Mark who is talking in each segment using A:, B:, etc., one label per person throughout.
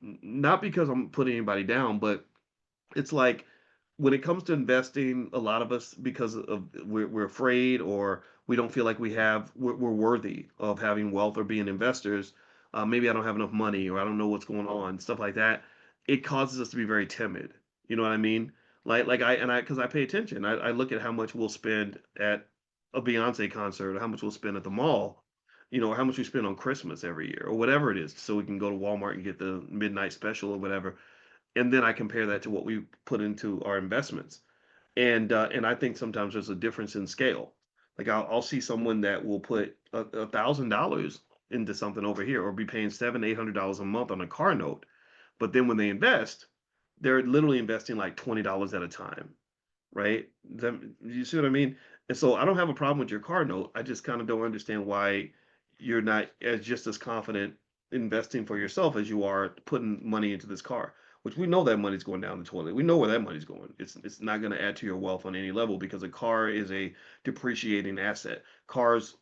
A: Not because I'm putting anybody down, but it's like when it comes to investing, a lot of us, because of we're afraid or we don't feel like we're worthy of having wealth or being investors. Maybe I don't have enough money or I don't know what's going on, stuff like that. It causes us to be very timid. You know what I mean? Because I pay attention. I look at how much we'll spend at a Beyonce concert or how much we'll spend at the mall. Or how much we spend on Christmas every year or whatever it is, so we can go to Walmart and get the midnight special or whatever, and then I compare that to what we put into our investments. And I think sometimes there's a difference in scale. Like I'll see someone that will put $1,000 into something over here, or be paying $700-800 a month on a car note, but then when they invest, they're literally investing like $20 at a time, right? You see what I mean? And so I don't have a problem with your car note. I just kind of don't understand why you're not as just as confident investing for yourself as you are putting money into this car, which we know that money's going down the toilet. We know where that money's going. It's not going to add to your wealth on any level because a car is a depreciating asset. Cars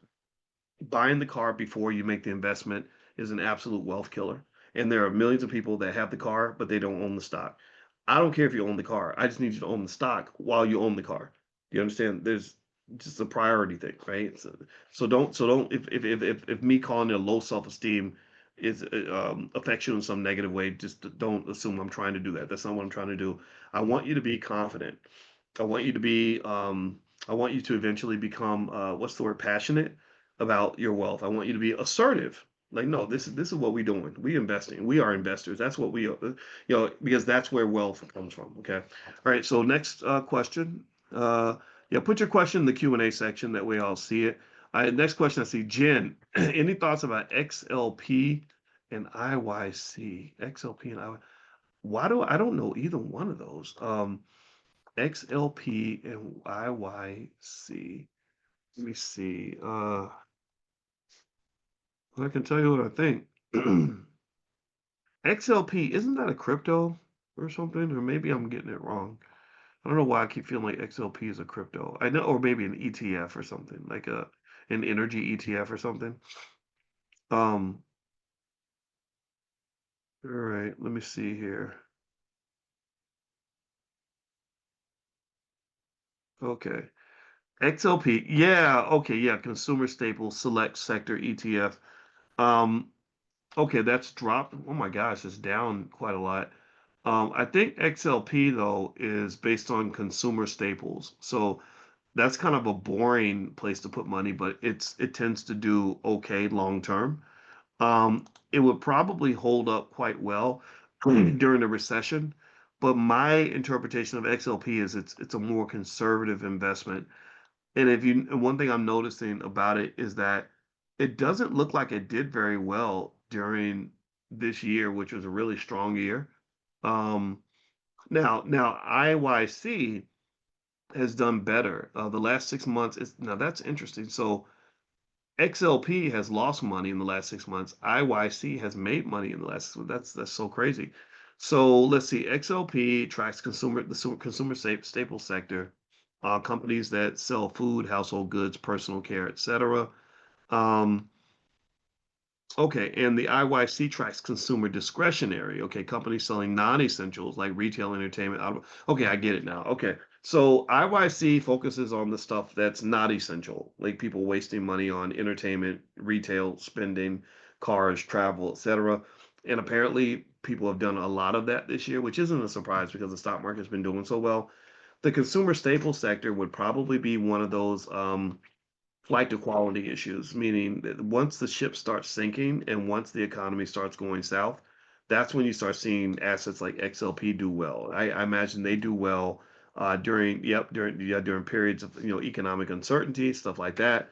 A: Buying the car before you make the investment is an absolute wealth killer. And there are millions of people that have the car, but they don't own the stock. I don't care if you own the car. I just need you to own the stock while you own the car. Do you understand? There's just a priority thing, right? So don't if me calling it a low self-esteem is affects you in some negative way, just don't assume I'm trying to do that. That's not what I'm trying to do. I want you to be confident. I want you to be I want you to eventually become what's the word, passionate about your wealth. I want you to be assertive. Like, no, this is what we're doing. We investing. We are investors. That's what we because that's where wealth comes from. Okay. All right. So next question. Yeah, put your question in the Q&A section. That way I'll see it. Next question I see, Jen. Any thoughts about XLP and IYC? XLP and IYC. I don't know either one of those. XLP and IYC. Let me see. I can tell you what I think. XLP, isn't that a crypto or something? Or maybe I'm getting it wrong. I don't know why I keep feeling like XLP is a crypto. I know, or maybe an ETF or something, like an energy ETF or something. Um, all right, let me see here. Okay. XLP, yeah, okay, yeah, consumer staples select sector ETF. Um, okay, that's dropped. Oh my gosh, it's down quite a lot. I think XLP though is based on consumer staples. So that's kind of a boring place to put money, but it tends to do okay long term. It would probably hold up quite well during a recession, but my interpretation of XLP is it's a more conservative investment. And one thing I'm noticing about it is that it doesn't look like it did very well during this year, which was a really strong year. Um, now IYC has done better. The last 6 months is now that's interesting. So XLP has lost money in the last 6 months. IYC has made money in the last. That's so crazy. So let's see. XLP tracks consumer staple sector, companies that sell food, household goods, personal care, etc. Um, Okay, and the IYC tracks consumer discretionary. Okay, companies selling non-essentials like retail, entertainment. Okay, I get it now. Okay, so IYC focuses on the stuff that's not essential, like people wasting money on entertainment, retail, spending, cars, travel, etc. And apparently, people have done a lot of that this year, which isn't a surprise because the stock market's been doing so well. The consumer staples sector would probably be one of those. Flight to quality issues, meaning that once the ship starts sinking and once the economy starts going south, that's when you start seeing assets like XLP do well. I imagine they do well during periods of economic uncertainty, stuff like that.